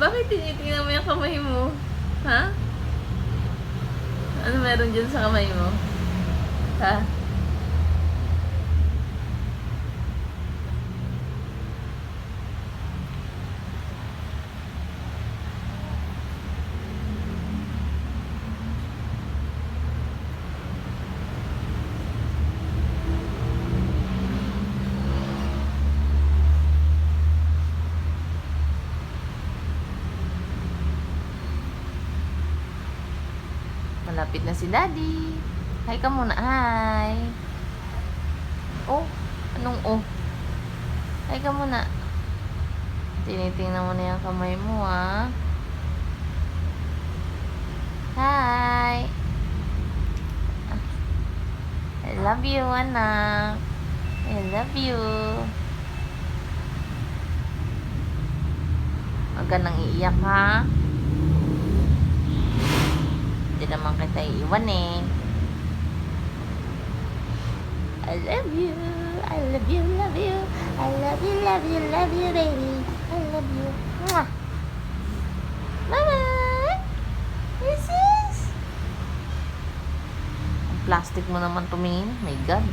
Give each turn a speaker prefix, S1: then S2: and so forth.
S1: Bakit tinitingnan mo yung kamay mo? Ha? Ano meron dyan sa kamay mo? Ha? Malapit na si Daddy. Hi ka muna. Hi. Oh, anong oh? Hi ka muna. Tinitingnan mo na yung kamay mo, ha? Hi. I love you, anak. I love you. Huwag ka nang iiyak, ha? Hindi naman kita iiwan, eh. I love you. I love you, love you. I love you, love you, love you, baby. I love you. Mwah. Mama! This is... Ang plastic mo naman tumingin. My God.